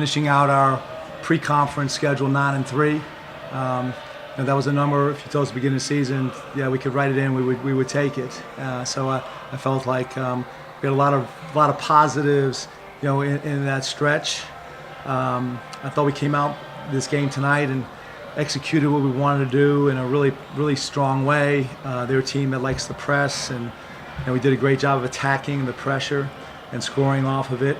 finishing out our pre-conference schedule 9-3. That was a number. If you told us at the beginning of the season, yeah, we could write it in. We would take it. So I felt like we had a lot of positives, in that stretch. I thought we came out this game tonight and executed what we wanted to do in a really strong way. They're a team that likes to press, and we did a great job of attacking the pressure and scoring off of it.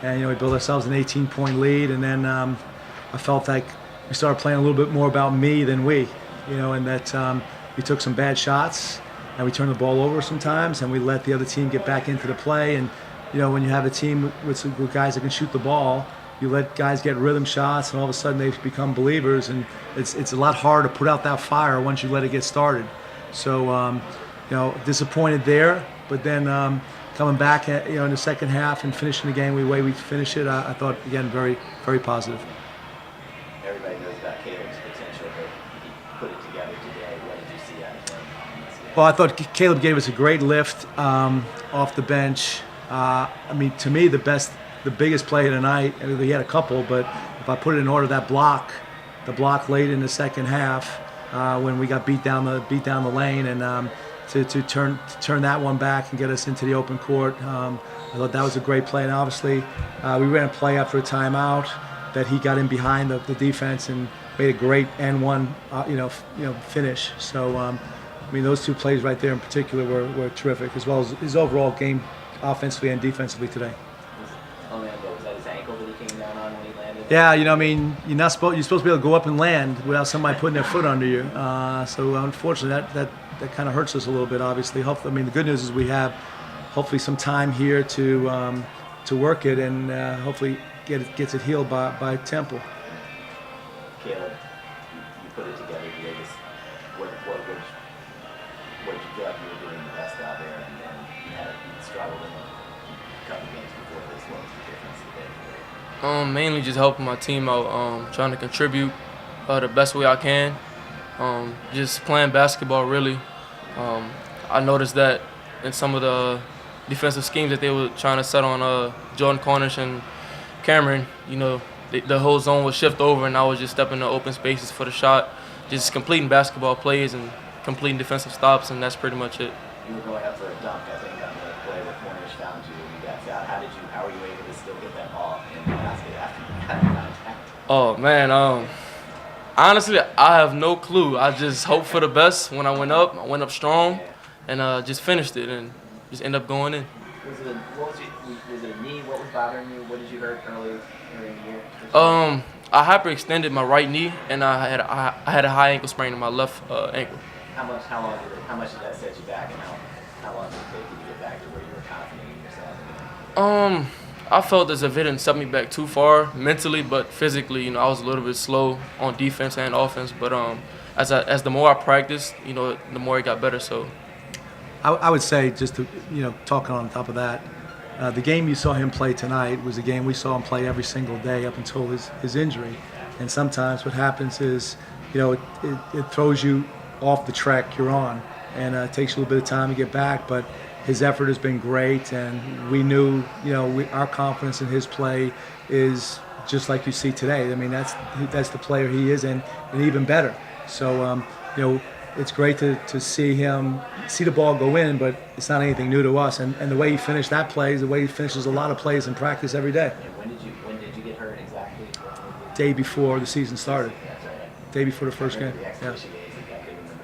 And we built ourselves an 18-point lead, and then I felt like we started playing a little bit more about me than we, and that we took some bad shots and we turned the ball over sometimes, and we let the other team get back into the play. And when you have a team with guys that can shoot the ball, you let guys get rhythm shots, and all of a sudden they become believers, and it's a lot harder to put out that fire once you let it get started. So disappointed there, but then coming back in the second half and finishing the game the way we finished it, I thought, again, very, very positive. Everybody knows about Caleb's potential, but he put it together today. What did you see out of him? Well, I thought Caleb gave us a great lift off the bench. To me, the biggest play of the night, he had a couple, but if I put it in order, the block late in the second half when we got beat down the lane, and to turn that one back and get us into the open court, I thought that was a great play. And obviously, we ran a play after a timeout that he got in behind the defense and made a great N1 finish. So those two plays right there in particular were terrific, as well as his overall game offensively and defensively today. Was that his ankle that he came down on when he landed? Yeah, you're supposed to be able to go up and land without somebody putting their foot under you. So unfortunately, that kind of hurts us a little bit. Obviously, hopefully, the good news is we have hopefully some time here to work it, and hopefully gets it healed by Temple. Caleb, you put it together today. What did you feel like you were doing the best out there, and you struggled in a couple games before this? What was the difference today? Mainly just helping my team out, trying to contribute the best way I can. Just playing basketball, really. I noticed that in some of the defensive schemes that they were trying to set on Jordan Cornish and Cameron, the whole zone would shift over, and I was just stepping into open spaces for the shot, just completing basketball plays and completing defensive stops, and that's pretty much it. You were going up for a dunk, I think, on the play where Cornish found you when you got fouled. How were you able to still get that ball in the basket after you got contact? Oh man, honestly, I have no clue. I just hoped for the best when I went up. I went up strong, and just finished it, and just ended up going in. Was it a knee? What was bothering you? What did you hurt earlier in the year? I hyperextended my right knee, and I had a high ankle sprain in my left ankle. How much did that set you back, and how long did it take you to get back to where you were confident in yourself again? I felt as if it didn't set me back too far mentally, but physically, I was a little bit slow on defense and offense. But as the more I practiced, the more it got better. So I would say, just to talking on top of that, the game you saw him play tonight was a game we saw him play every single day up until his injury. And sometimes what happens is, it throws you off the track you're on, and it takes you a little bit of time to get back. But his effort has been great, and we knew, our confidence in his play is just like you see today. That's the player he is, and even better. So, it's great to see the ball go in, but it's not anything new to us. And the way he finished that play is the way he finishes a lot of plays in practice every day. And when did you get hurt exactly? Day before the season started. That's right. Day before the first game. The exhibition games, exactly. When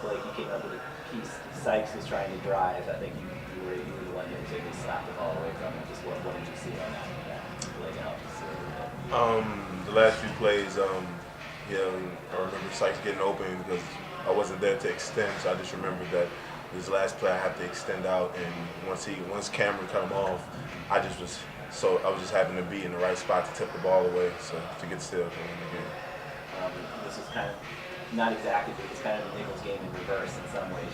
Blake, you came up with a piece. Sykes was trying to drive. I think you were the one that just slapped the ball away from him. Just what did you see on that? Blake helped you see it. The last few plays, I remember Sykes getting open because I wasn't there to extend, so I just remembered that this last play I had to extend out, and once Cameron cut him off, I was just having to be in the right spot to tip the ball away, so to get still for him again. This is kind of not exactly, but it's kind of the Nichols game in reverse in some ways.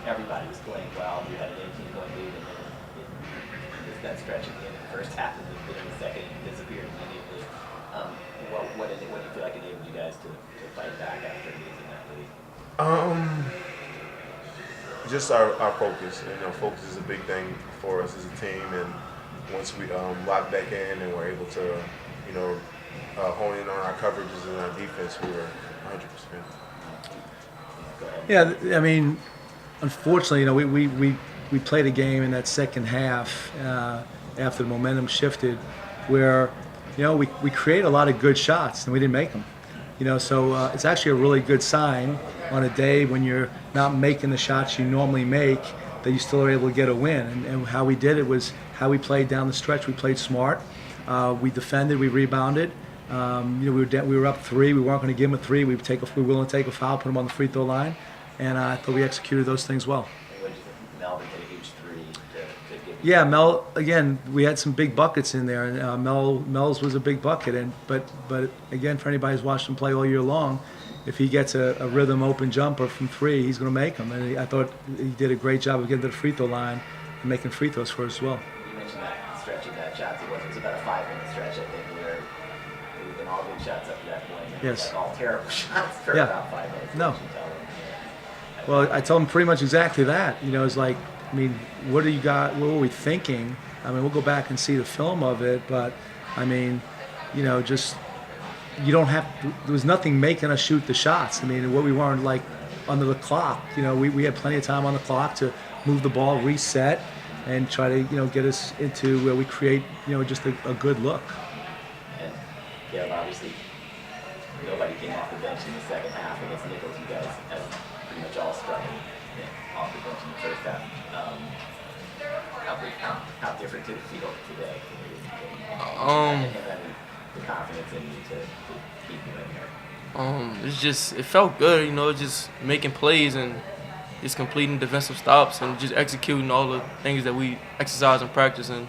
Everybody was playing well. You had an 18-point lead, and then that stretch at the end of the first half, and then in the second, it disappeared immediately. What do you feel like enabled you guys to fight back after losing that lead? Just our focus. Focus is a big thing for us as a team, and once we lock back in and we're able to hone in on our coverages and our defense, we were 100%. Go ahead. Yeah, I mean, unfortunately, we played a game in that second half after the momentum shifted, where we created a lot of good shots and we didn't make them. So it's actually a really good sign on a day when you're not making the shots you normally make that you still are able to get a win. And how we did it was how we played down the stretch. We played smart. We defended. We rebounded. We were up 3. We weren't going to give them a 3. We were willing to take a foul, put them on the free throw line, and I thought we executed those things well. And what did you think? Melvin hit a huge 3 to give. Yeah, Mel. Again, we had some big buckets in there, and Mel's was a big bucket. But again, for anybody who's watched him play all year long, if he gets a rhythm open jumper from 3, he's going to make them. And I thought he did a great job of getting to the free throw line and making free throws for us as well. You mentioned that stretch of bad shots. It was about a 5-minute stretch, I think, where it had been all good shots up to that point. And Yes. like all terrible shots for Yeah. about 5 minutes. No. What did you tell them? Well, I told him pretty much exactly that. It's like, I mean, what do you got? What were we thinking? I mean, we'll go back and see the film of it, but I mean, just you don't have. There was nothing making us shoot the shots. I mean, what we weren't like under the clock. We had plenty of time on the clock to move the ball, reset, and try to get us into where we create just a good look. And Caleb, obviously, nobody came off the bench in the second half against Nichols. You guys had pretty much all struck off the bench in the first half. How different did it feel today? And having the confidence in you to keep you in here. It felt good, just making plays and just completing defensive stops and just executing all the things that we exercise and practice. And